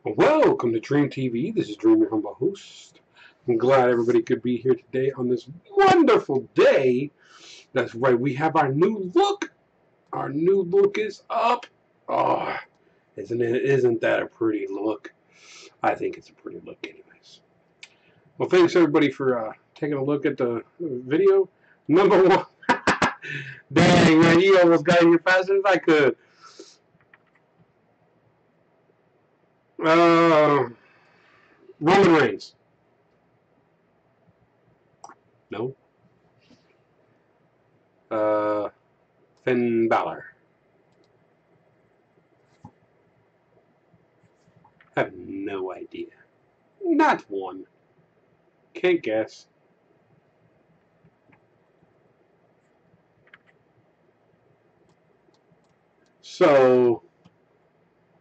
Welcome to DreamT.V. This is Dream, your humble host. I'm glad everybody could be here today on this wonderful day. That's right, we have our new look. Our new look is up. Oh, isn't that a pretty look? I think it's a pretty look anyways. Well, thanks everybody for taking a look at the video. Number one. Dang, man, you almost got here faster than I could. Roman Reigns. No. Finn Balor. I have no idea. Not one. Can't guess. So,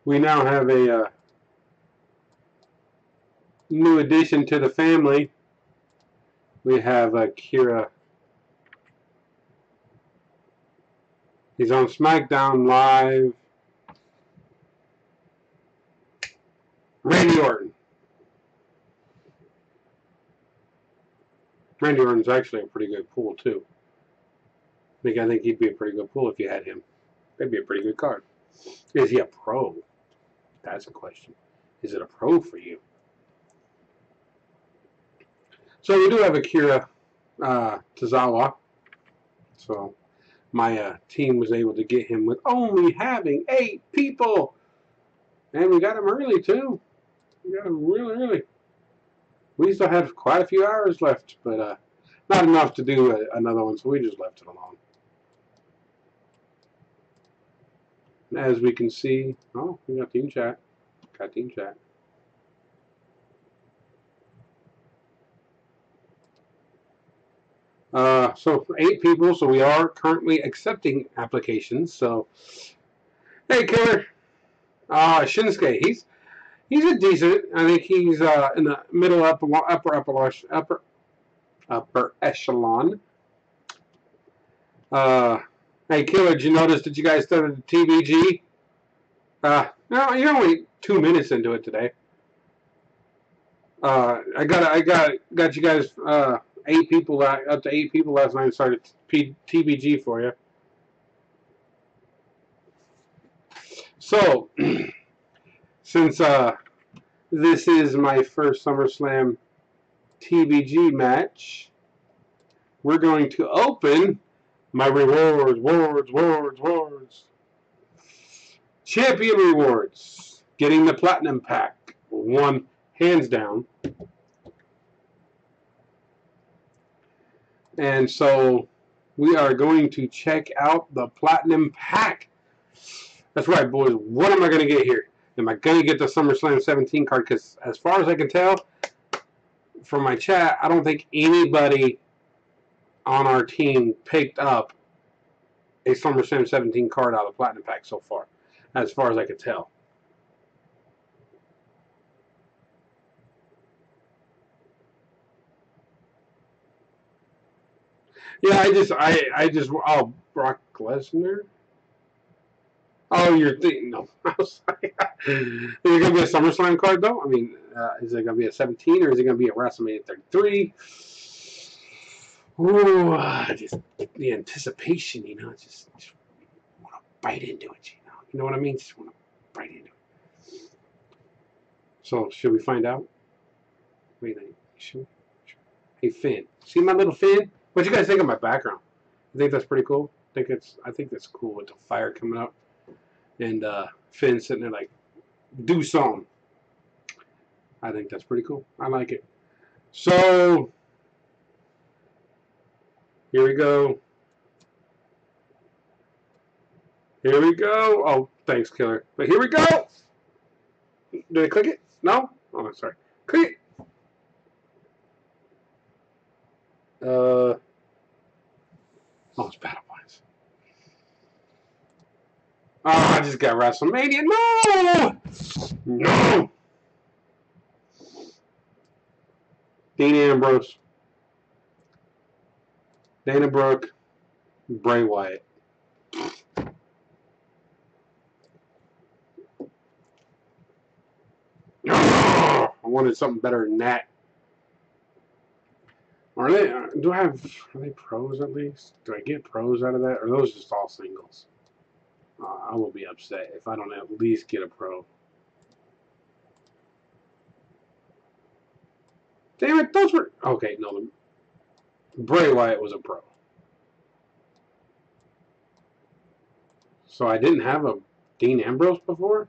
we now have a new addition to the family. We have Kira. He's on SmackDown Live. Randy Orton. Randy Orton's actually a pretty good pull, too. I think he'd be a pretty good pull if you had him. That'd be a pretty good card. Is he a pro? That's a question. Is it a pro for you? So we do have Akira Tozawa. So my team was able to get him with only having 8 people. And we got him early, too. We got him really early. We still have quite a few hours left, but not enough to do another one, so we just left it alone. And as we can see, oh, we got team chat. Got team chat. So 8 people, so we are currently accepting applications. So, hey, Killer. Shinsuke, he's a decent. I think he's in the middle upper echelon. Hey, Killer, did you notice that you guys started the TBG? No, you're only 2 minutes into it today. I got you guys 8 people, up to 8 people last night and started TBG for you. So, since this is my first SummerSlam TBG match, we're going to open my rewards. Champion rewards. Getting the Platinum Pack. One, hands down. And so, we are going to check out the Platinum Pack. That's right, boys. What am I going to get here? Am I going to get the SummerSlam 17 card? Because as far as I can tell from my chat, I don't think anybody on our team picked up a SummerSlam 17 card out of the Platinum Pack so far, as far as I could tell. Yeah, oh, Brock Lesnar? Oh, you're thinking, no. I was like, is it going to be a SummerSlam card, though? I mean, is it going to be a 17 or is it going to be a WrestleMania 33? Ooh, just the anticipation, just want to bite into it, You know what I mean? Just want to bite into it. So, should we find out? Wait, should we? Hey, Finn. See my little Finn? What you guys think of my background? I think that's pretty cool. I think that's cool with the fire coming up. And Finn sitting there like, do something. I think that's pretty cool. I like it. So, here we go. Here we go. Oh, thanks, Killer. But here we go. Did I click it? No? Oh, sorry. Click it. Oh, it's Battle Points. Oh, I just got WrestleMania. No! Dean Ambrose. Dana Brooke. Bray Wyatt. wanted something better than that. Are they pros at least? Do I get pros out of that? Or are those just all singles? I will be upset if I don't at least get a pro. Damn it, those were... Okay, no. Bray Wyatt was a pro. So I didn't have a Dean Ambrose before?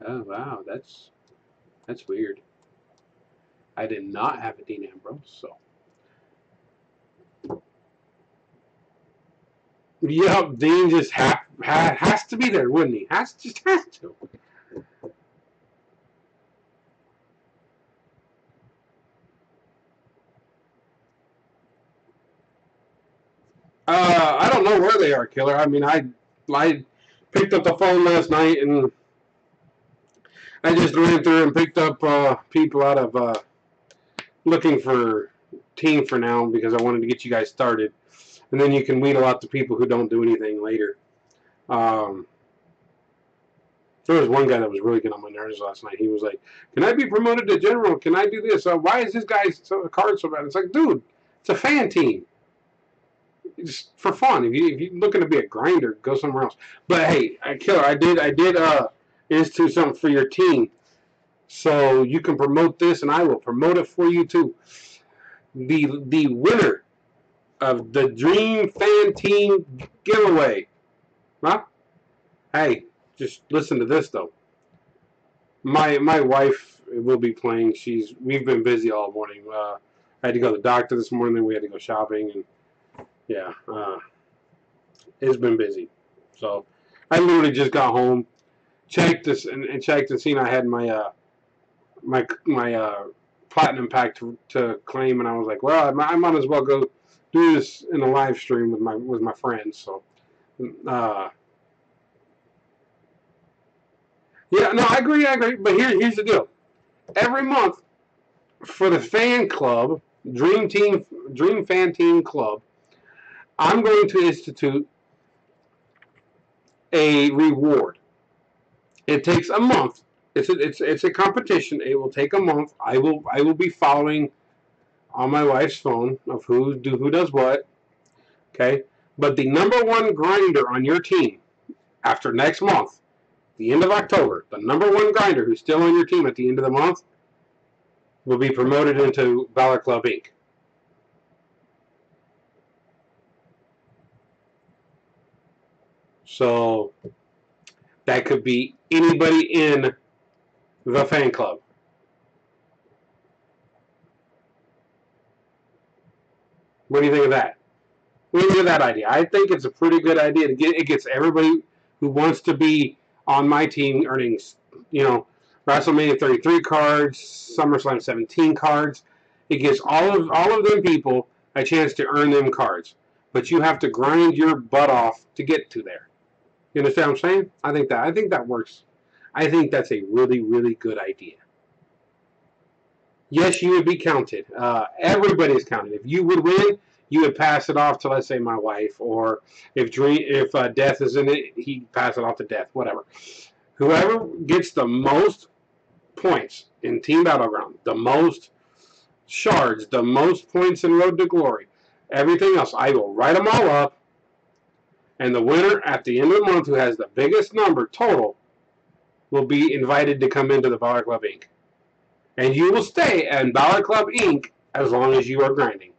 Oh, wow. That's weird. I did not have a Dean Ambrose, so... Yep, Dean just has to be there, wouldn't he? Just has to. I don't know where they are, Killer. I mean, I picked up the phone last night and I just ran through and picked up people out of looking for team for now because I wanted to get you guys started, and then you can wheedle out the people who don't do anything later. There was one guy that was really getting on my nerves last night. He was like, "Can I be promoted to general? Can I do this? Why is this guy's card so bad?" It's like, dude, it's a fan team. Just for fun. If you're looking to be a grinder, go somewhere else. But hey, Killer, I did institute something for your team, so you can promote this, and I will promote it for you too. The winner of the Dream Fan Team giveaway. Huh? Hey, just listen to this though. My wife will be playing. We've been busy all morning. I had to go to the doctor this morning, then we had to go shopping, and yeah, it's been busy. So I literally just got home, checked this and checked and seen I had my my platinum pack to claim, and I was like, well, I might as well go do this in a live stream with my friends. So yeah, no, I agree. But here's the deal. Every month for the fan club, Dream Fan Team Club, I'm going to institute a reward. It takes a month. It's a competition. It will take a month. I will be following on my wife's phone of who does what. Okay, but the #1 grinder on your team after next month, the end of October, the #1 grinder who's still on your team at the end of the month will be promoted into Balor Club Inc. So that could be anybody in the fan club. What do you think of that? What do you think of that idea? I think it's a pretty good idea to it gets everybody who wants to be on my team earning, WrestleMania 33 cards, SummerSlam 17 cards. It gives all of them people a chance to earn them cards. But you have to grind your butt off to get to there. You understand what I'm saying? I think that works. I think that's a really, really good idea. Yes, you would be counted. Everybody's counted. If you would win, you would pass it off to, let's say, my wife, or if Death is in it, he'd pass it off to Death, whatever. Whoever gets the most points in Team Battleground, the most shards, the most points in Road to Glory, everything else, I will write them all up, and the winner at the end of the month who has the biggest number total will be invited to come into the Balor Club Inc. And you will stay in Balor Club Inc. as long as you are grinding.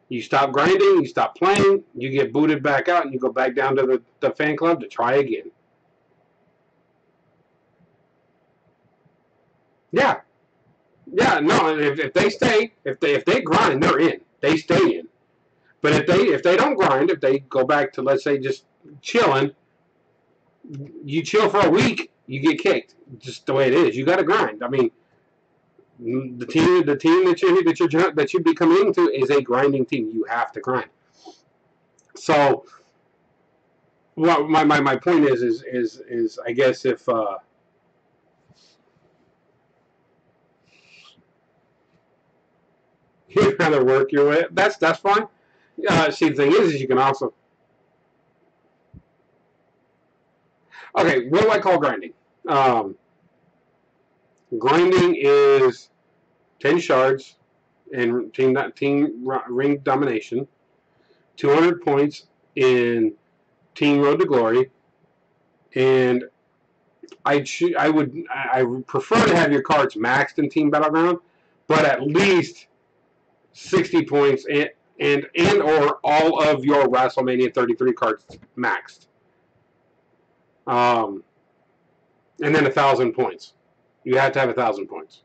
You stop grinding, you stop playing, you get booted back out, and you go back down to the fan club to try again. Yeah. Yeah, no, if they stay, if they grind, they're in. They stay in. But if they don't grind, if they go back to, let's say, just chilling, you chill for a week, you get kicked. Just the way it is. You got to grind. I mean, the team that you become into is a grinding team. You have to grind. So, well, my point is I guess if you'd rather work your way, that's fine. See, the thing is you can also. Okay, what do I call grinding? Grinding is 10 shards in team ring domination, 200 points in Team Road to Glory, and I would prefer to have your cards maxed in Team Battleground, but at least 60 points and or all of your WrestleMania 33 cards maxed. And then 1,000 points. You have to have 1,000 points.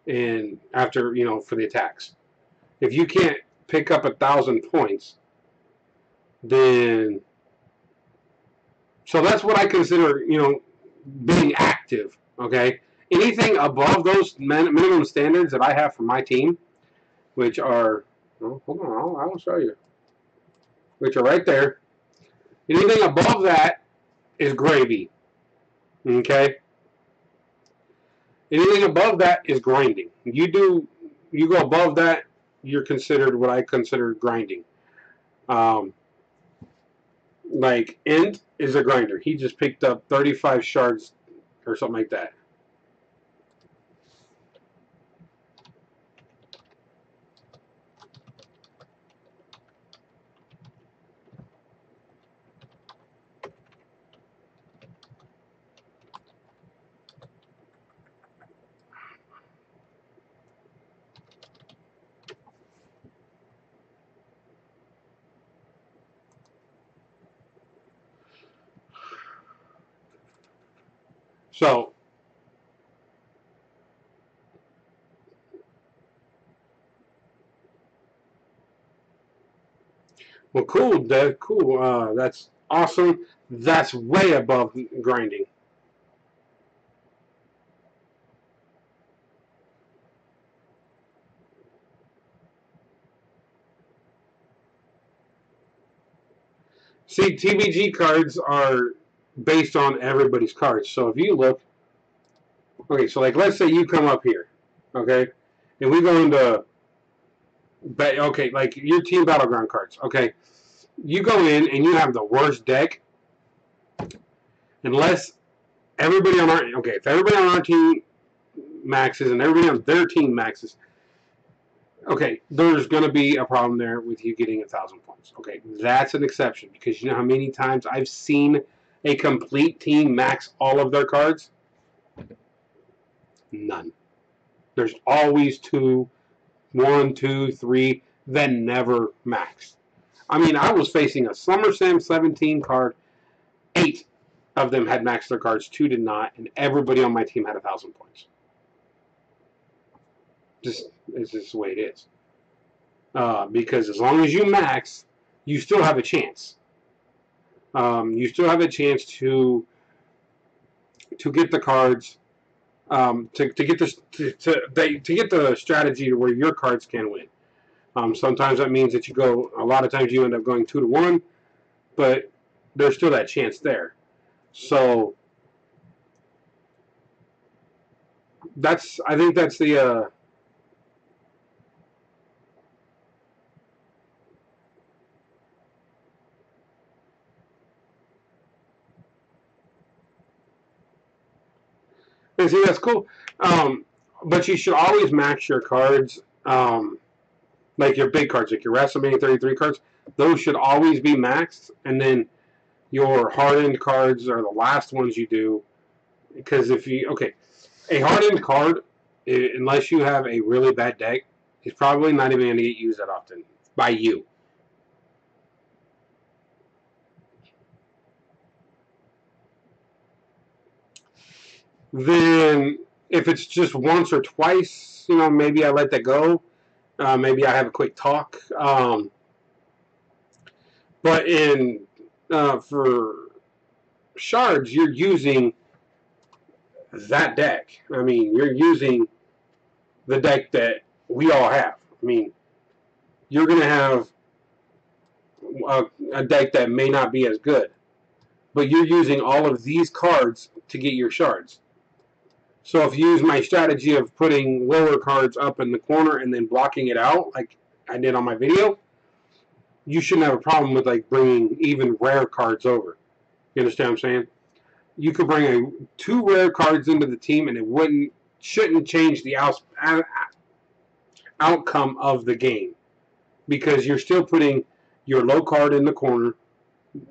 And after, for the attacks. If you can't pick up 1,000 points, then... So that's what I consider, being active, okay? Anything above those minimum standards that I have for my team, which are... Oh, hold on, I will show you. Which are right there. Anything above that is gravy, okay? Anything above that is grinding. You go above that, you're considered what I consider grinding. Like Int is a grinder. He just picked up 35 shards or something like that. So, well, cool, Dev. Cool. That's awesome. That's way above grinding. See, TBG cards are based on everybody's cards. So if you look, okay, so like let's say you come up here, okay, and we go into, okay, like your Team Battleground cards, okay, you go in and you have the worst deck, unless everybody on our, okay, if everybody on our team maxes and everybody on their team maxes, okay, there's going to be a problem there with you getting 1,000 points. Okay, that's an exception because you know how many times I've seen a complete team max all of their cards? None. There's always 1, 2, 3 that never max. I mean, I was facing a SummerSlam 17 card. 8 of them had maxed their cards, 2 did not, and everybody on my team had 1,000 points. It's just the way it is. Because as long as you max, you still have a chance. You still have a chance to get the cards, to get the strategy to where your cards can win. Sometimes that means that a lot of times you end up going 2-1, but there's still that chance there. So I think that's the and see, that's cool. But you should always max your cards, like your big cards, like your WrestleMania 33 cards. Those should always be maxed, and then your hardened cards are the last ones you do. Because a hardened card, unless you have a really bad deck, is probably not even going to get used that often by you. Then if it's just once or twice, maybe I let that go. Maybe I have a quick talk. But for shards, you're using that deck. I mean, you're using the deck that we all have. I mean, you're going to have a deck that may not be as good, but you're using all of these cards to get your shards. So if you use my strategy of putting lower cards up in the corner and then blocking it out, like I did on my video, you shouldn't have a problem with like bringing even rare cards over. You understand what I'm saying? You could bring 2 rare cards into the team and it wouldn't shouldn't change the outcome of the game, because you're still putting your low card in the corner,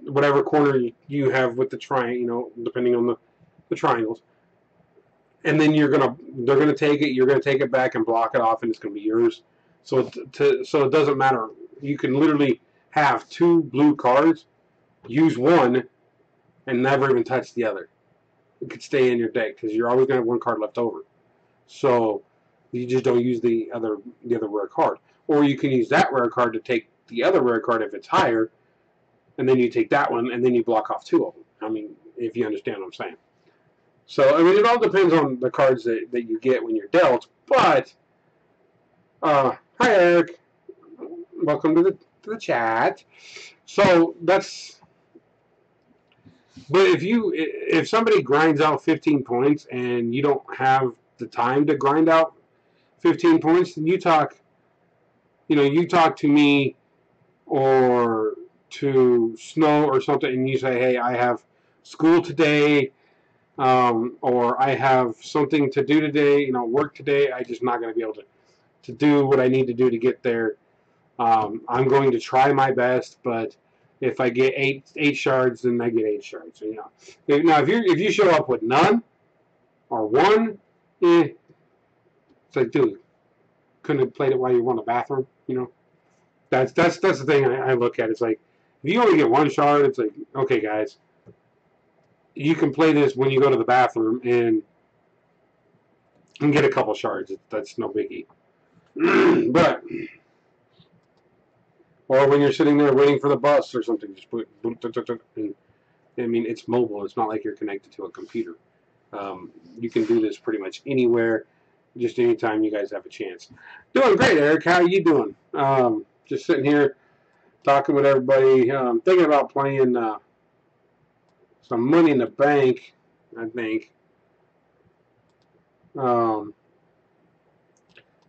whatever corner you have with the triangle, depending on the triangles, and then they're gonna take it. You're gonna take it back and block it off, and it's gonna be yours. So so it doesn't matter. You can literally have 2 blue cards, use one, and never even touch the other. It could stay in your deck because you're always gonna have 1 card left over. So you just don't use the other rare card, or you can use that rare card to take the other rare card if it's higher, and then you take that one, and then you block off 2 of them. I mean, if you understand what I'm saying. So I mean, it all depends on the cards that you get when you're dealt. But hi Eric, welcome to the chat. So that's. But if somebody grinds out 15 points and you don't have the time to grind out 15 points, then you talk to me or to Snow or something, and you say, hey, I have school today, or I have something to do today, work today, I'm just not going to be able to do what I need to do to get there. I'm going to try my best, but if I get eight shards, then I get 8 shards. So, now if you show up with none or 1, it's like, dude, couldn't have played it while you were in the bathroom. That's the thing I look at. It's like, if you only get 1 shard, it's like, okay, guys, you can play this when you go to the bathroom and get a couple shards. That's no biggie. But or when you're sitting there waiting for the bus or something, just put. And, I mean, it's mobile. It's not like you're connected to a computer. You can do this pretty much anywhere, just anytime you guys have a chance. Doing great, Eric. How are you doing? Just sitting here talking with everybody. Thinking about playing some Money in the Bank, I think.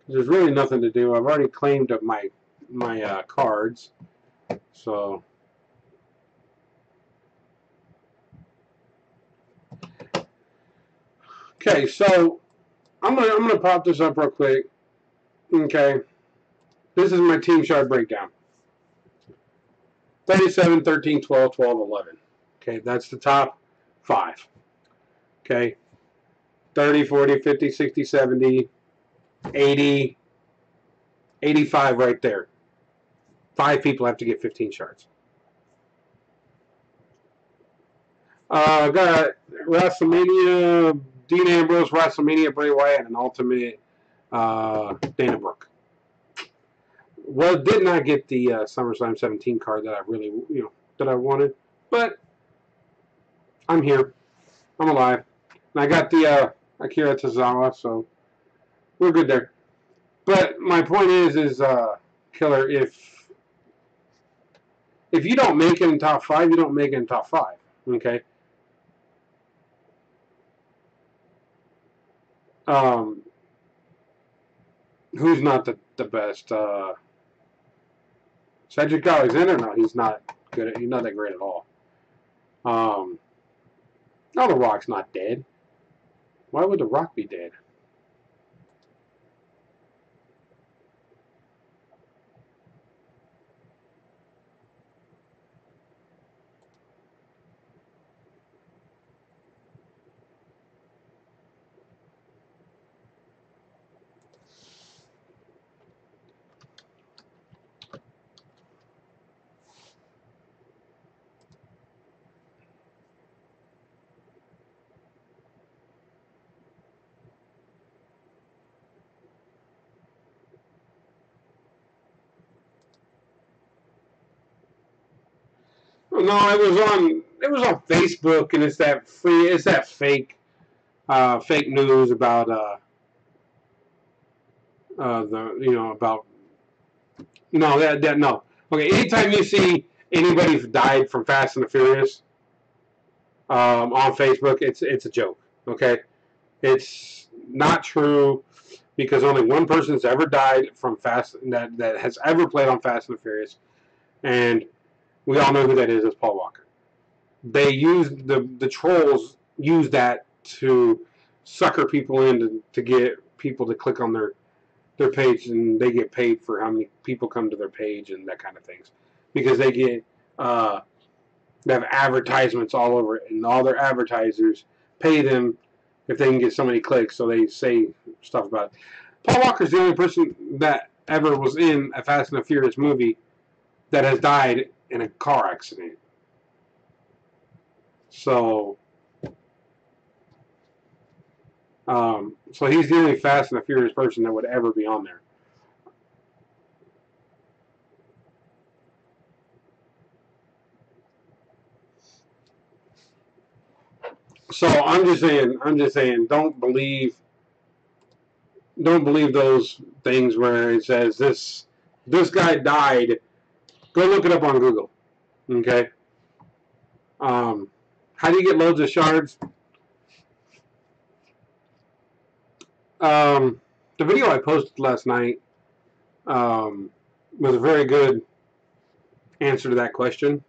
There's really nothing to do. I've already claimed up my cards, so okay. So I'm gonna pop this up real quick. Okay, this is my team shard breakdown. 37, 13, 12, 12, 11. Okay, that's the top 5. Okay, 30, 40, 50, 60, 70, 80, 85 right there. 5 people have to get 15 shards. Got WrestleMania, Dean Ambrose, WrestleMania, Bray Wyatt, and an Ultimate Dana Brooke. Well, did not get the SummerSlam 17 card that I really, that I wanted, but I'm here. I'm alive. And I got the Akira Tozawa, so we're good there. But my point is Killer, if you don't make it in top 5, you don't make it in top 5. Okay. Who's not the best? Cedric Alexander? No, he's not good. He's not that great at all. No, The Rock's not dead. Why would The Rock be dead? No, it was on Facebook, and it's that fake news about about no. Okay, anytime you see anybody who died from Fast and the Furious on Facebook, it's a joke. Okay, it's not true, because only one person's ever died from Fast that has ever played on Fast and the Furious, and we all know who that is. It's Paul Walker. They used the trolls use that to sucker people in to get people to click on their page, and they get paid for how many people come to their page and that kind of things, because they get they have advertisements all over it, and all their advertisers pay them if they can get so many clicks, so they say stuff about it. Paul Walker's the only person that ever was in a Fast and the Furious movie that has died in a car accident. So so he's the only Fast and the Furious person that would ever be on there. So I'm just saying, don't believe those things where it says this guy died. Go look it up on Google. Okay. How do you get loads of shards? The video I posted last night was a very good answer to that question.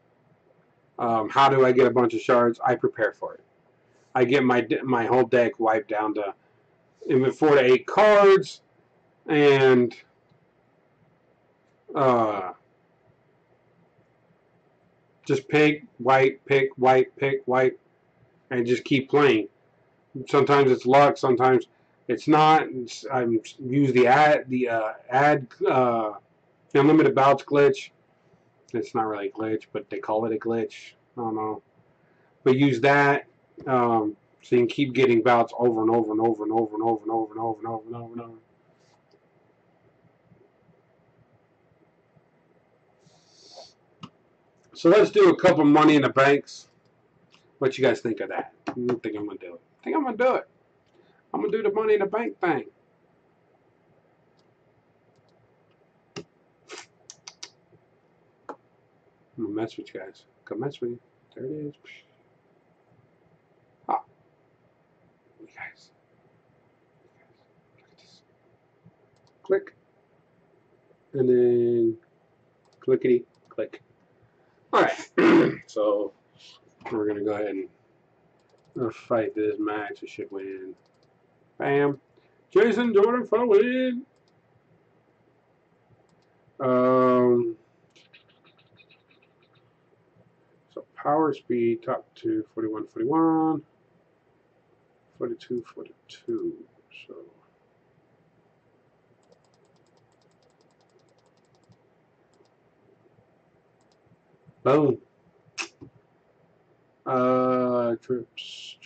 How do I get a bunch of shards? I prepare for it. I get my whole deck wiped down to 4 to 8 cards, and just pick, wipe, and just keep playing. Sometimes it's luck, sometimes it's not. I use the unlimited bouts glitch. It's not really a glitch, but they call it a glitch. I don't know. But use that so you can keep getting bouts over and over and over and over and over and over and over and over and over and over. So let's do a couple money in the banks. What you guys think of that? I think I'm gonna do it. I think I'm gonna do it. I'm gonna do the money in the bank thing. I'm gonna mess with you guys. Come mess with you. There it is. Ah. You guys. Look at this. Click. And then clickety click. Alright. So we're gonna go ahead and fight this match. I should win. Bam. Jason Jordan for a win. So power speed top to 41, 41, 42, 42. So boom. Trips.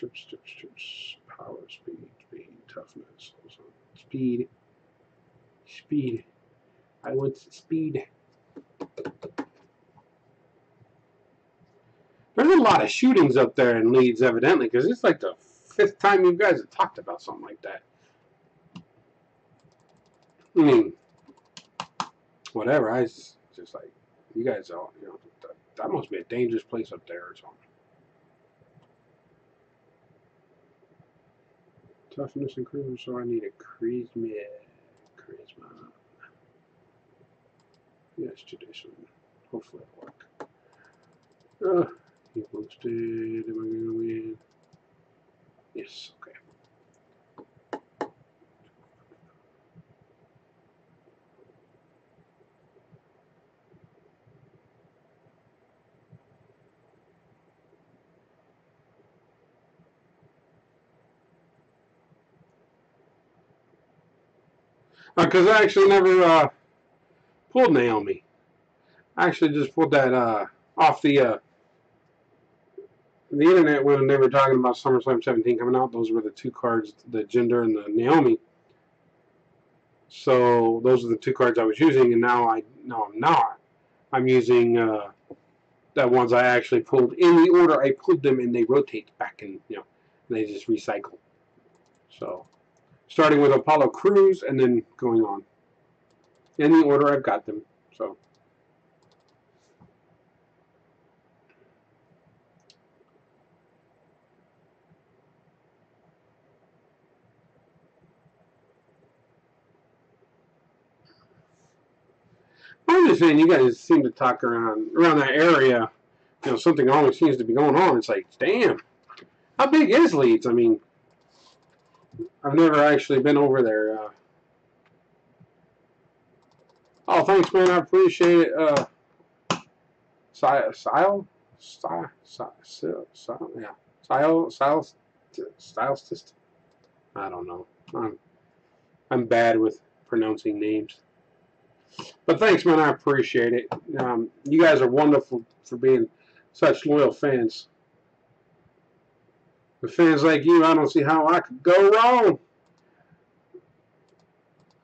Power, speed, toughness. Also speed. I want speed. There's a lot of shootings up there in Leeds, evidently, because it's like the 5th time you guys have talked about something like that. I mean, whatever. I just like, you guys all, that must be a dangerous place up there or something. Toughness and charisma, so I need a charisma. Yes, tradition. Hopefully it'll work. He posted. Am I gonna win? Yes, okay. Because I actually never pulled Naomi. I actually just pulled that off the internet when they were talking about SummerSlam 17 coming out. Those were the 2 cards, the Jinder and the Naomi. So those are the 2 cards I was using, and now I'm not. I'm using the ones I actually pulled in the order I pulled them, and they rotate back, and and they just recycle. So starting with Apollo Crews and then going on in the order I've got them. So I'm just saying, you guys seem to talk around that area. Something always seems to be going on. It's like, damn, how big is Leeds? I mean, I've never actually been over there. Oh, thanks, man. I appreciate it. Yeah. Stylist. I don't know. I'm bad with pronouncing names. But thanks, man. I appreciate it. You guys are wonderful for being such loyal fans. With fans like you, I don't see how I could go wrong.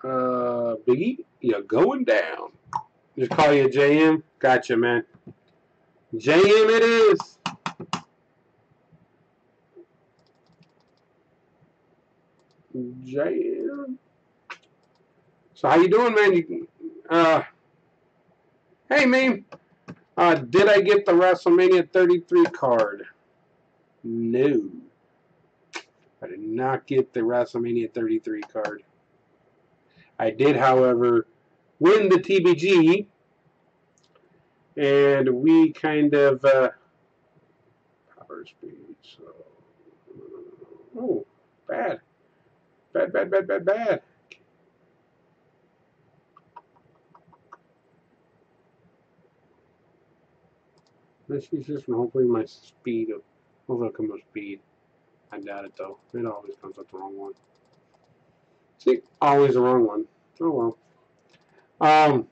Biggie, you're going down. Just call you JM. Gotcha, man. JM it is. JM. So how you doing, man? Hey, man. Did I get the WrestleMania 33 card? No. I did not get the WrestleMania 33 card. I did, however, win the TBG, and we kind of power speed. So, oh, bad. This is just hopefully my speed. Hopefully it'll come with speed. I doubt it though. It always comes up the wrong one. See, always the wrong one. Oh well.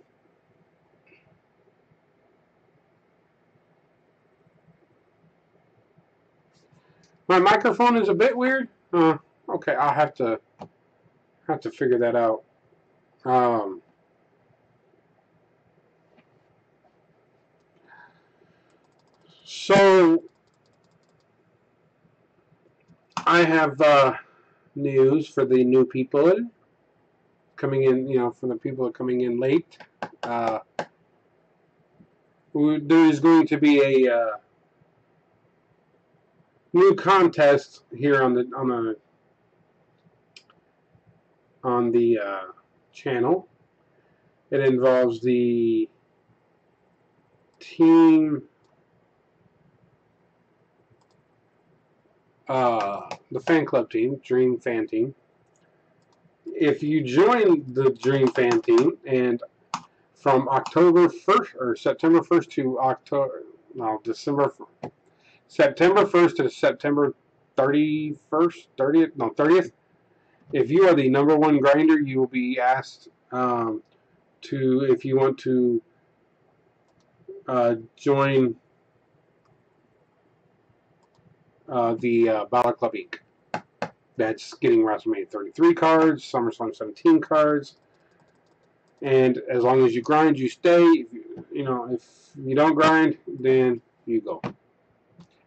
My microphone is a bit weird. Okay, I'll have to figure that out. So I have news for the new people coming in. You know, for the people coming in late. There is going to be a new contest here on the channel. It involves the team, the fan club team, Dream Fan Team. If you join the Dream Fan Team, and from October 1st or September 1st to September 1st to September 30th. If you are the #1 grinder, you will be asked if you want to join the Battle Club Inc. That's getting WrestleMania 33 cards, SummerSlam 17 cards, and as long as you grind, you stay. If you don't grind, then you go,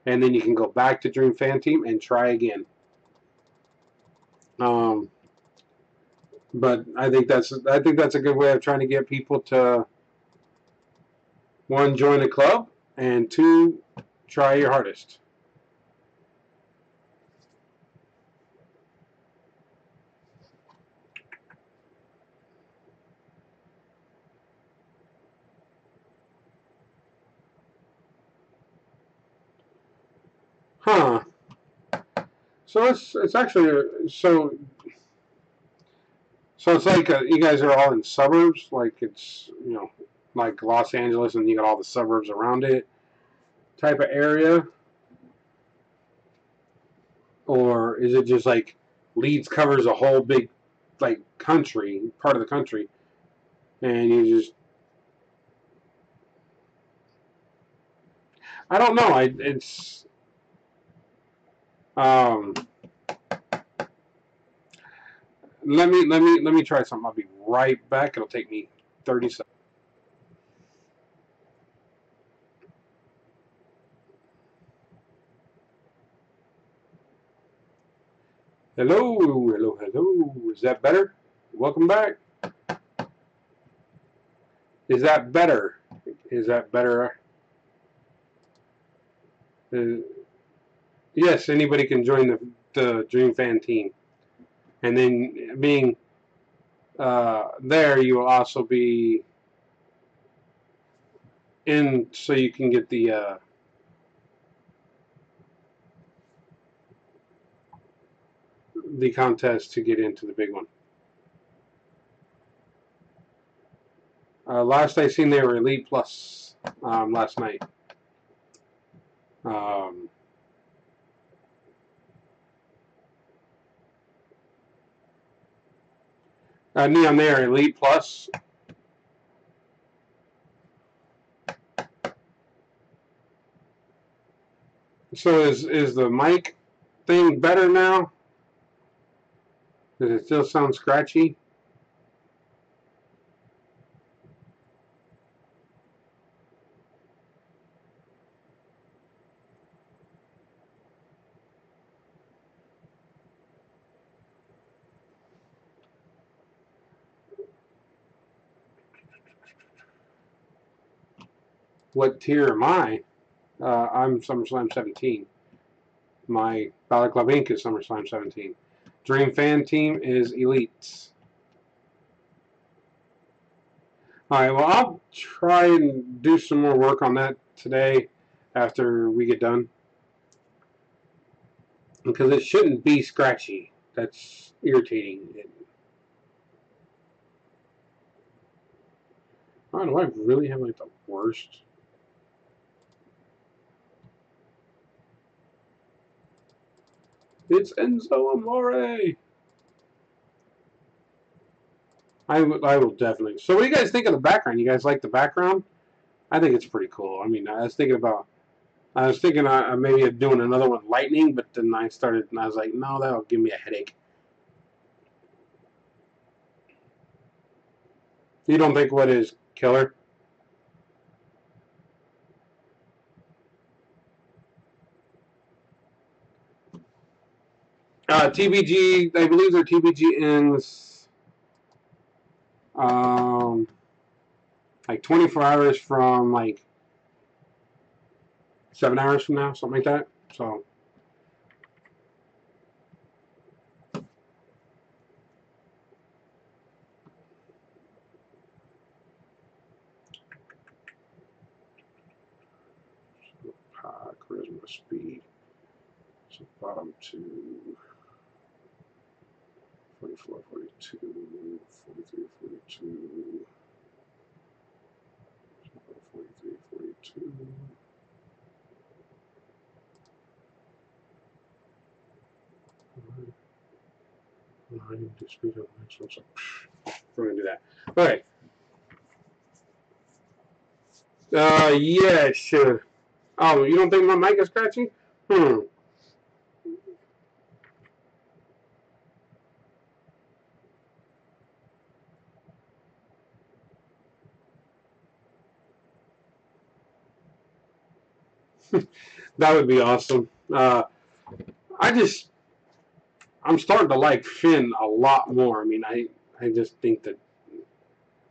and then you can go back to Dream Fan Team and try again. But I think that's a good way of trying to get people to, one, join the club, and two, try your hardest. Huh. So it's actually so it's like you guys are all in suburbs, like it's like Los Angeles, and you got all the suburbs around it, type of area, or is it just like Leeds covers a whole big part of the country, and you just I don't know. It's let me try something. I'll be right back. It'll take me 30 seconds. Hello. Is that better? Welcome back. Is that better? Yes, anybody can join the Dream Fan Team. And then being there, you will also be in, so you can get the the contest to get into the big one. Last I seen, they were Elite Plus last night. Neon, they are Elite Plus. So is the mic thing better now? Does it still sound scratchy? What tier am I? I'm SummerSlam 17. My Balor Club Inc. is SummerSlam 17. Dream Fan Team is Elite. Alright, well, I'll try and do some more work on that today after we get done. Because it shouldn't be scratchy. That's irritating. Oh, do I really have like the worst? It's Enzo Amore. I will definitely. So what do you guys think of the background? You guys like the background? I think it's pretty cool. I mean, I was thinking maybe of doing another one lightning, but then I was like, no, that'll give me a headache. You don't think what is killer? TBG, I believe their TBG ends like 24 hours from like 7 hours from now, something like that. So charisma, speed. So bottom 2, 44, 42, 43, 42, 43, 42. Line to speed up. We're gonna do that. Okay. Yeah, sure. Oh, you don't think my mic is scratchy? That would be awesome. I'm starting to like Finn a lot more. I mean, I just think that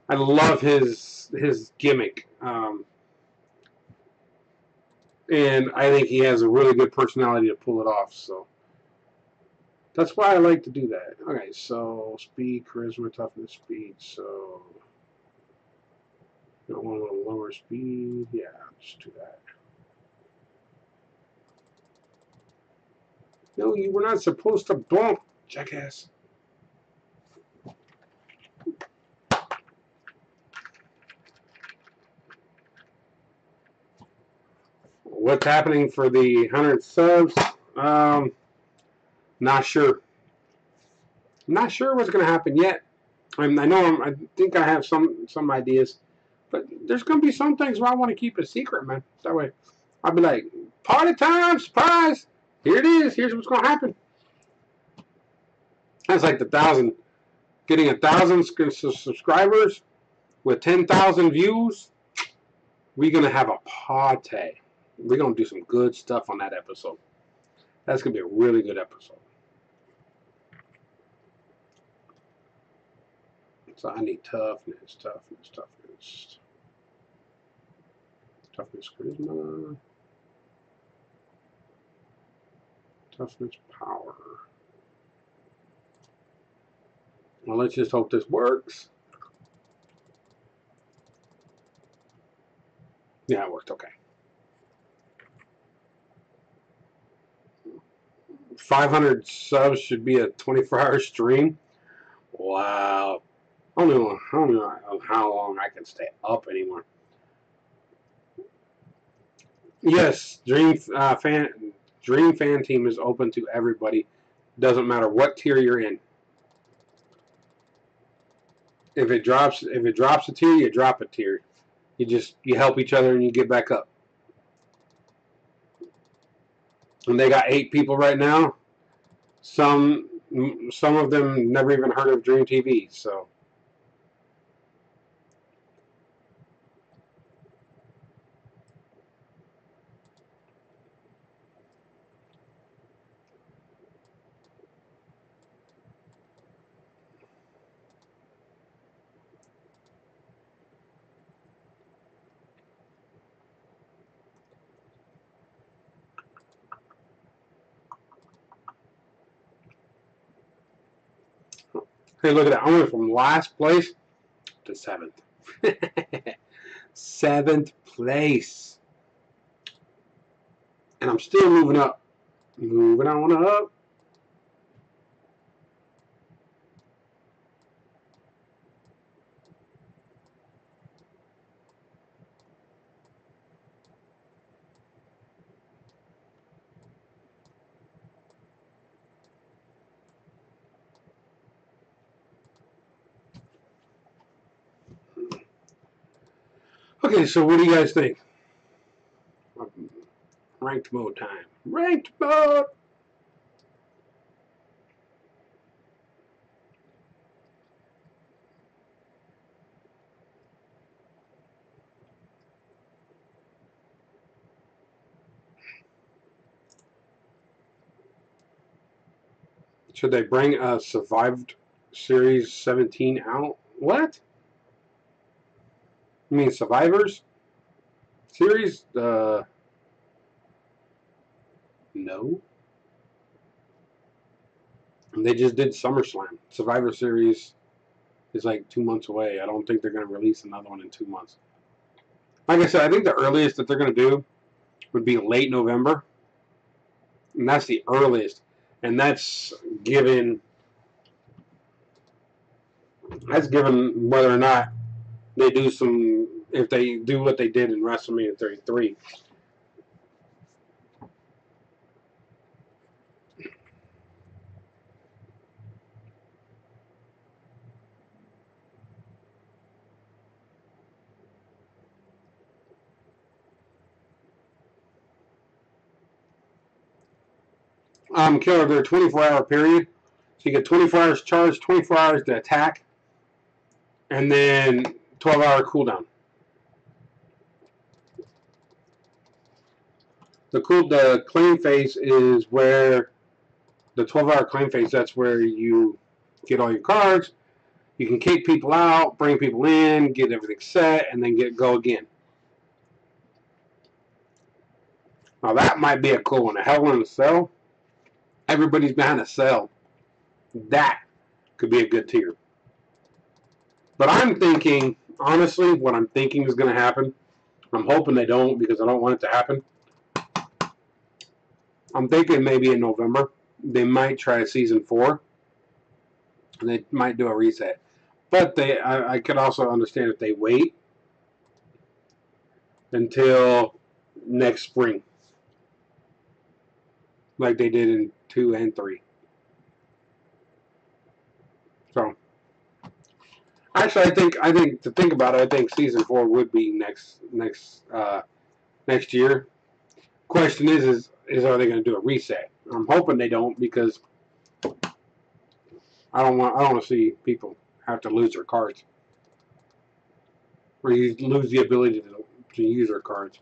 I love his gimmick, and I think he has a really good personality to pull it off. So that's why I like to do that. Okay, so speed, charisma, toughness, speed. So you don't want a little lower speed. Yeah, just do that. No, you were not supposed to bump, jackass. What's happening for the 100 subs? Not sure. Not sure what's going to happen yet. I think I have some ideas, but there's going to be some things where I want to keep a secret, man. That way, I'll be like, party time, surprise! Here it is. Here's what's going to happen. That's like getting 1,000 subscribers with 10,000 views. We're going to have a party. We're going to do some good stuff on that episode. That's going to be a really good episode. So I need toughness, charisma, toughness, power. Well, let's just hope this works. Yeah, it worked okay. 500 subs should be a 24-hour stream. Wow. I don't know how long I can stay up anymore. Yes, Dream Fan Team is open to everybody. Doesn't matter what tier you're in. If it drops a tier, you drop a tier. You help each other and you get back up. And they got 8 people right now. Some of them never even heard of DreamT.V. So. Hey, look at that. I went from last place to 7th. 7th place. And I'm still moving up. Moving on up. Okay, so what do you guys think? Ranked mode time. Ranked mode! Should they bring a Survived Series 17 out? What? You mean Survivors? Series? No. They just did SummerSlam. Survivor Series is like 2 months away. I don't think they're going to release another one in 2 months. Like I said, I think the earliest that they're going to do would be late November. And that's the earliest. And that's given whether or not they do if they do what they did in WrestleMania 33. Killer, they're 24-hour period. So you get 24 hours charge, 24 hours to attack, and then 12-hour cooldown. The claim phase is where the 12-hour claim phase. That's where you get all your cards. You can kick people out, bring people in, get everything set, and then go again. Now that might be a cool one. A Hell in a Cell. Everybody's behind a cell. That could be a good tier. But I'm thinking, honestly, what I'm thinking is going to happen. I'm hoping they don't because I don't want it to happen. I'm thinking maybe in November they might try season 4, and they might do a reset. But I could also understand if they wait until next spring, like they did in 2 and 3. So, actually, I think to think about it, I think season 4 would be next year. Question is are they going to do a reset? I'm hoping they don't because I don't want to see people have to lose their cards or you lose the ability to use their cards.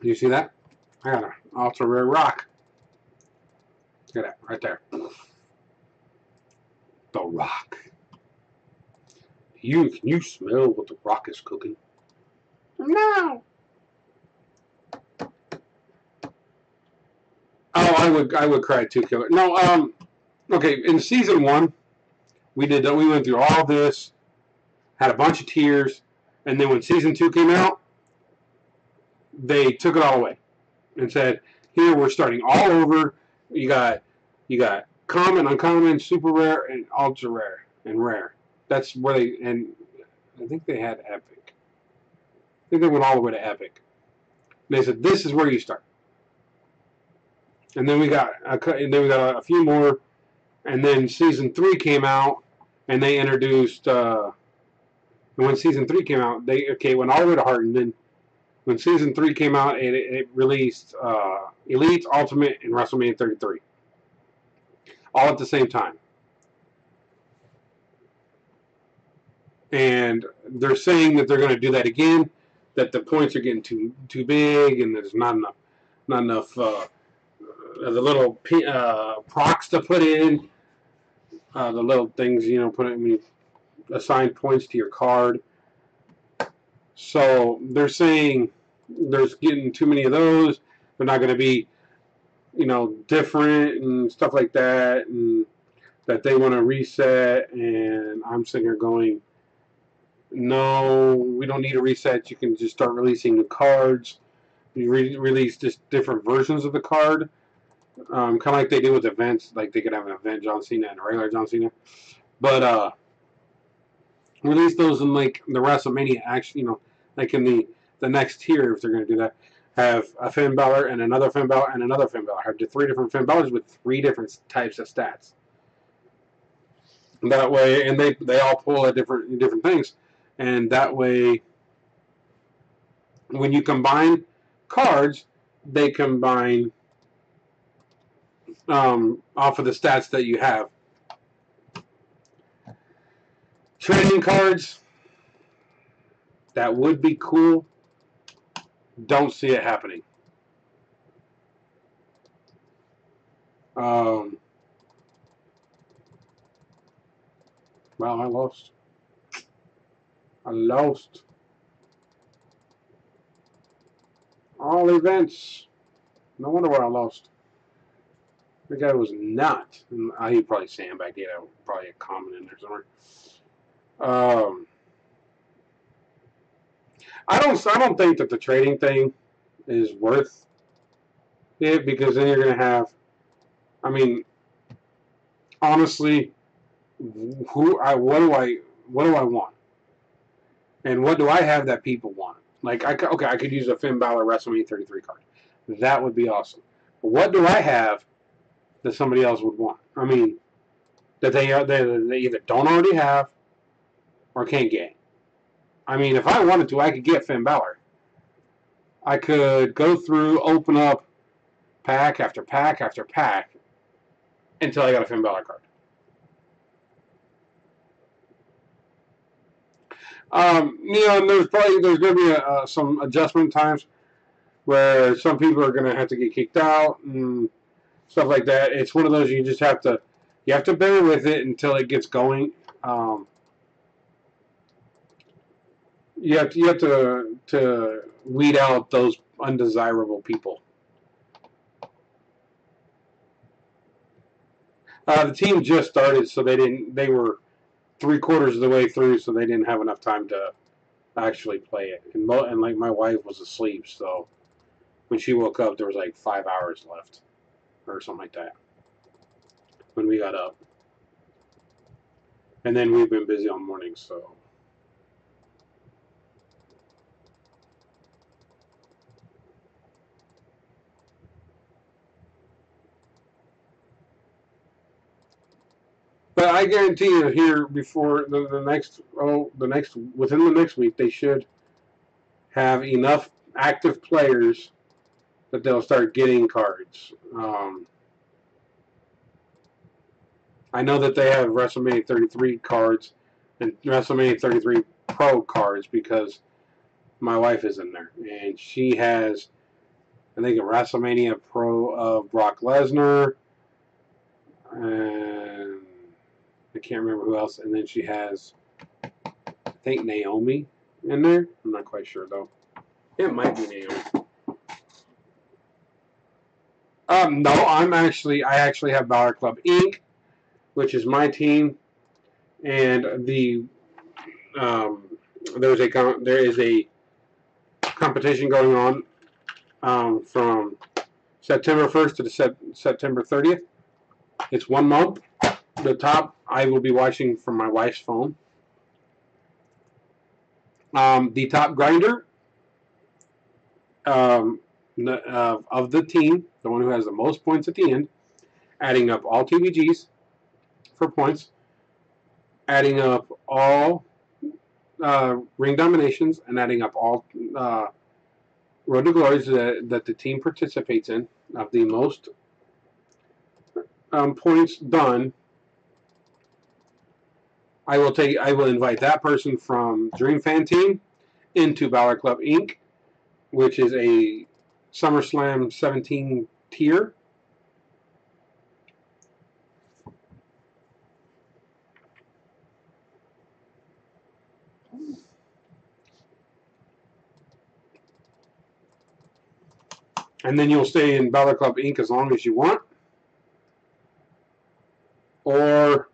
Do you see that? I got an ultra rare rock. Look at that right there. The rock. Can you smell what the rock is cooking? No. Oh, I would cry too, Killer. No, okay, in season 1, we went through all this, had a bunch of tiers, and then when season 2 came out, they took it all away and said, Here we're starting all over. You got common, uncommon, super rare, and ultra rare and rare. That's where they, and I think they had epic. I think they went all the way to epic. And they said this is where you start. And then we got a few more, and then season 3 came out, and they introduced. When season 3 came out, they went all the way to hard, and then when season 3 came out, it released Elite, Ultimate, and WrestleMania 33, all at the same time. And they're saying that they're going to do that again, that the points are getting too big, and there's not enough the little procs to put in, the little things put in when you assign points to your card. So they're saying there's getting too many of those. They're not going to be, different and stuff like that, and that they want to reset. And I'm sitting here going, no, we don't need a reset. You can just start releasing new cards. You release just different versions of the card, kind of like they do with events. Like they could have an event John Cena and a regular John Cena, but release those in like the WrestleMania action, like in the next tier, if they're going to do that. Have a Finn Balor and another Finn Balor and another Finn Balor. Have 3 different Finn Balors with 3 different types of stats. That way, and they all pull at different things, and that way, when you combine cards, they combine off of the stats that you have. Trading cards, that would be cool. Don't see it happening. Well, I lost. All events. No wonder why I lost. The guy was not. He probably sandbagged it. Probably a comment in there somewhere. I don't think that the trading thing is worth it, because then you're going to have. I mean, honestly, what do I want, and what do I have that people want? Like I could use a Finn Balor WrestleMania 33 card. That would be awesome. But what do I have that somebody else would want? I mean, that they either don't already have or can't get. I mean, if I wanted to, I could get Finn Balor. I could go through, open up pack after pack after pack until I got a Finn Balor card. And there's going to be some adjustment times where some people are going to have to get kicked out and stuff like that. It's one of those you have to bear with it until it gets going. You have to weed out those undesirable people. The team just started, so they were 3/4 of the way through, so they didn't have enough time to actually play it. And like my wife was asleep, so when she woke up, there was like 5 hours left, or something like that, when we got up. And then we've been busy all morning, so. But I guarantee you, here before within the next week, they should have enough active players that they'll start getting cards. I know that they have WrestleMania 33 cards and WrestleMania 33 Pro cards, because my wife is in there, and she has, I think, a WrestleMania Pro of Brock Lesnar, and I can't remember who else. And then she has, I think, Naomi in there. I'm not quite sure though. It might be Naomi. No, I actually have Balor Club Inc., which is my team, and there is a competition going on from September 1st to the September 30th. It's 1 month. The top I will be watching from my wife's phone. The top grinder of the team, the one who has the most points at the end, adding up all TBGs for points, adding up all ring dominations, and adding up all Road to Glories that the team participates in, of the most points done. I will invite that person from Dream Fan Team into Balor Club Inc., which is a SummerSlam 17 tier. And then you'll stay in Balor Club Inc. as long as you want, or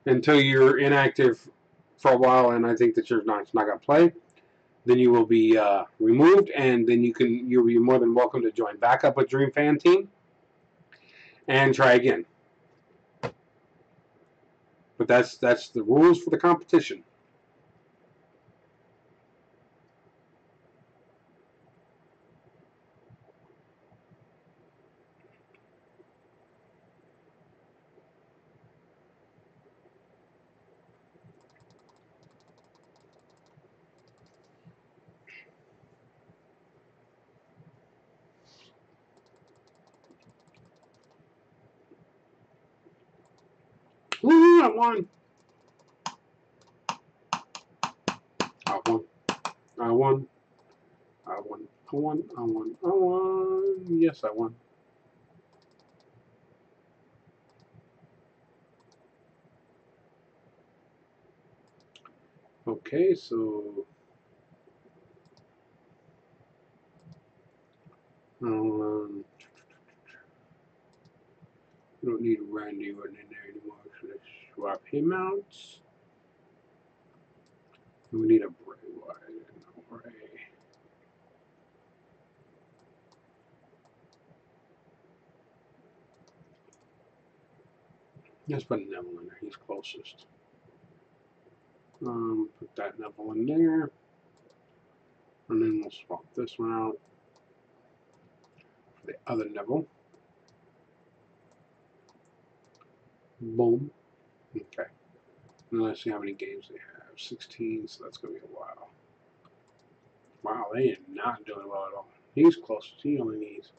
until you're inactive for a while, and I think that you're not going to play. Then you will be removed, and then you'll be more than welcome to join back up with Dream Fan Team and try again. But that's the rules for the competition. Ooh, I won. I won. I won. I won. I won. I won. I won. Yes, I won. Okay, so we don't need Randy running in there anymore, so let's swap him out. We need a Bray Wyatt and a Bray. Let's put Neville in there. He's closest. Put that Neville in there. And then we'll swap this one out for the other Neville. Boom. Okay. And let's see how many games they have. 16, so that's going to be a while. Wow, they are not doing well at all. He's closest. He only needs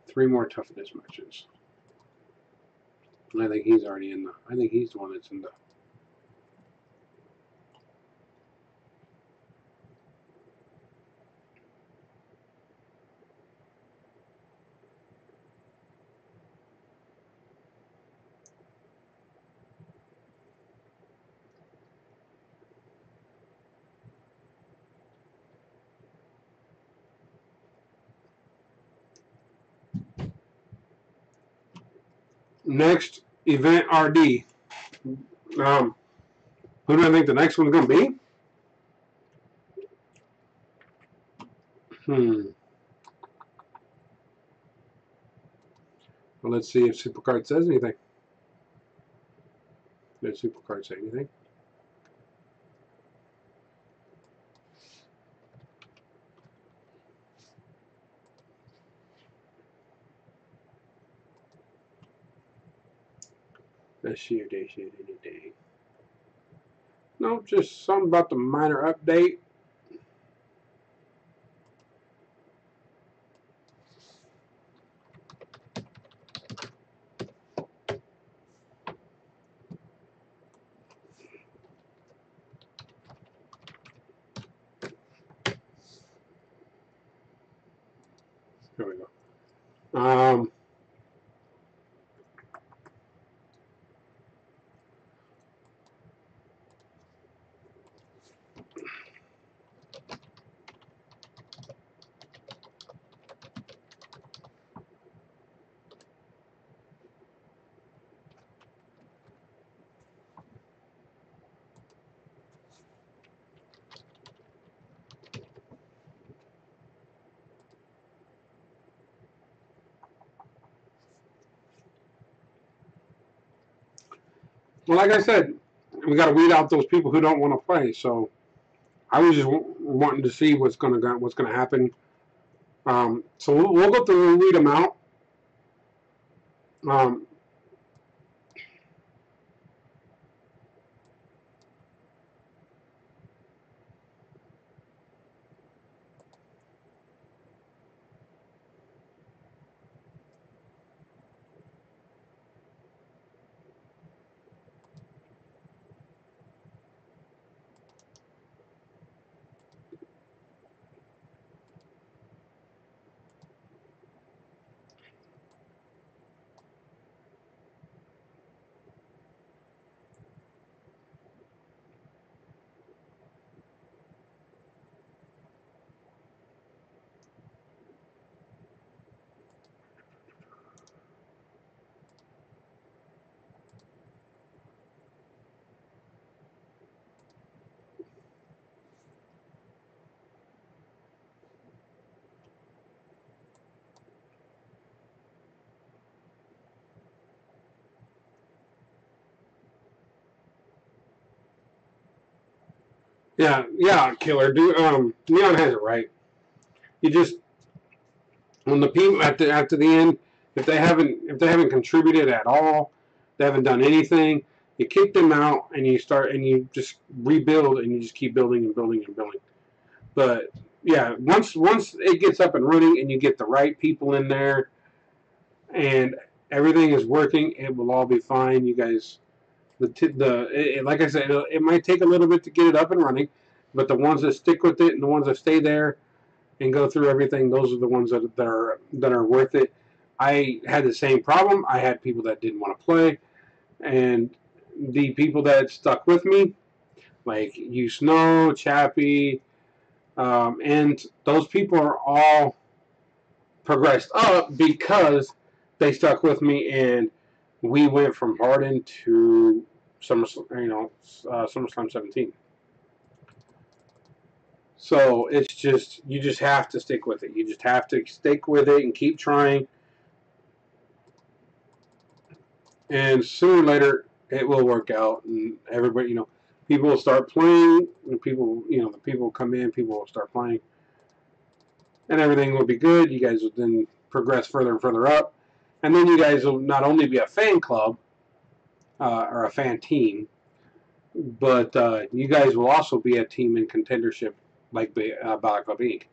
3 more toughness matches. I think he's already in the. I think he's the one that's in the. Next event RD. Who do I think the next one's going to be? Well, let's see if Supercard says anything. Did Supercard say anything? Let's see if they said anything. No, just something about the minor update. Here we go. Well, like I said, we got to weed out those people who don't want to play. So I was just wanting to see what's gonna happen. So we'll go through and weed them out. Um, yeah, killer. Leon has it right. You just when the people after the end, if they haven't contributed at all, they haven't done anything. You kick them out and you just rebuild and you just keep building and building and building. But yeah, once it gets up and running and you get the right people in there and everything is working, it will all be fine. You guys, like I said, it might take a little bit to get it up and running, but the ones that stick with it and the ones that stay there and go through everything, those are the ones that are worth it. I had the same problem. I had people that didn't want to play, and the people that stuck with me, like you, Snow, Chappie, and those people are all progressed up because they stuck with me, and we went from Harden to SummerSlam 17. So it's just you just have to stick with it. You just have to stick with it and keep trying. And sooner or later it will work out, and everybody, people will start playing, and the people will come in, people will start playing, and everything will be good. You guys will then progress further and further up, and then you guys will not only be a fan club or a fan team, but you guys will also be a team in contendership like the Balor Club Inc.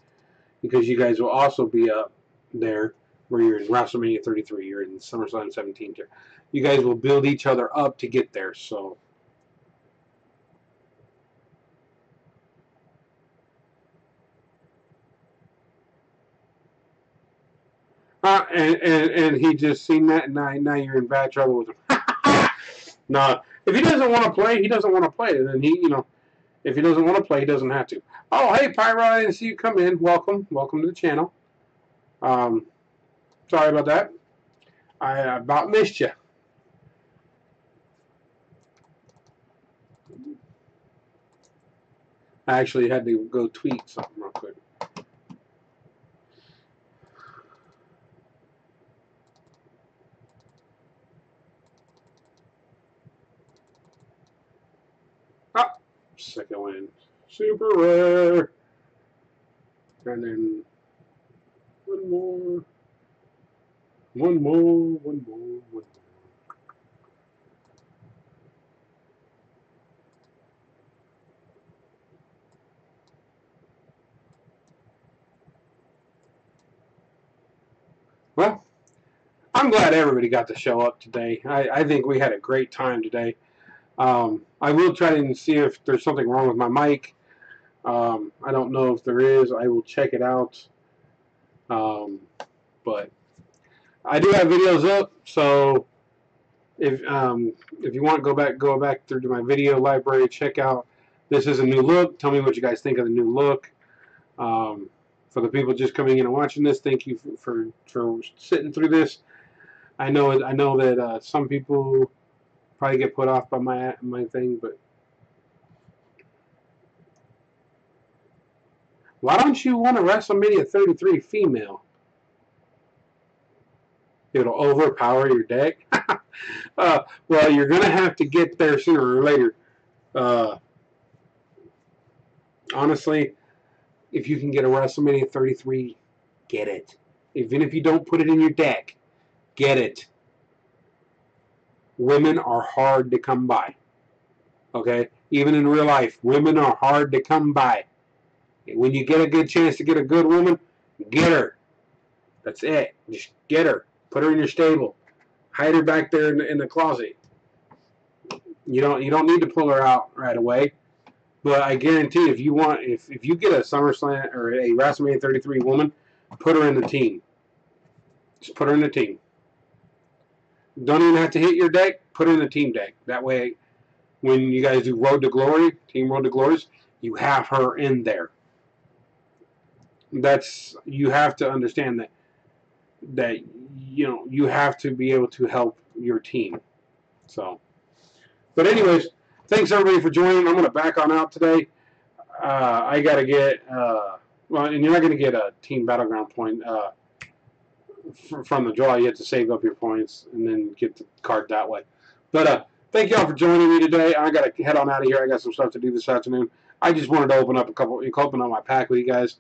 Because you guys will also be up there where you're in WrestleMania 33, you're in SummerSlam 17. You guys will build each other up to get there. So, and he just seen that, and now you're in bad trouble with him. No, if he doesn't want to play, he doesn't want to play. Then if he doesn't want to play, he doesn't have to. Oh, hey, Pyro, I didn't see you come in. Welcome to the channel. Um, sorry about that. I about missed you. I actually had to go tweet something real quick. Ah, second win. Super rare. And then one more. One more. One more. One more. Well, I'm glad everybody got to show up today. I think we had a great time today. I will try and see if there's something wrong with my mic. I don't know if there is. I will check it out. But I do have videos up, so if you want, go back through to my video library. Check out. This is a new look. Tell me what you guys think of the new look. For the people just coming in and watching this, thank you for sitting through this. I know that some people probably get put off by my thing, but why don't you want a WrestleMania 33 female? It'll overpower your deck. Well, you're going to have to get there sooner or later. Honestly, if you can get a WrestleMania 33, get it. Even if you don't put it in your deck, get it. Women are hard to come by. Okay? Even in real life, women are hard to come by. When you get a good chance to get a good woman, get her. That's it. Just get her. Put her in your stable. Hide her back there in the closet. You don't need to pull her out right away. But I guarantee if you get a SummerSlam or a WrestleMania 33 woman, put her in the team. Just put her in the team. Don't even have to hit your deck. Put her in the team deck. That way, when you guys do Road to Glory, Team Road to Glories, you have her in there. You have to understand that you have to be able to help your team. So, but anyways, thanks everybody for joining. I'm going to back on out today. I got to get and you're not going to get a team battleground point from the draw. You have to save up your points and then get the card that way. But thank y'all for joining me today. I got to head on out of here. I got some stuff to do this afternoon. I just wanted to open up my pack with you guys.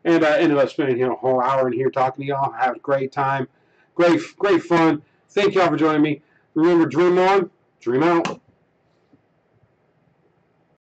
And I ended up spending a whole hour in here talking to y'all. Have a great time. Great fun. Thank y'all for joining me. Remember, dream on, dream out.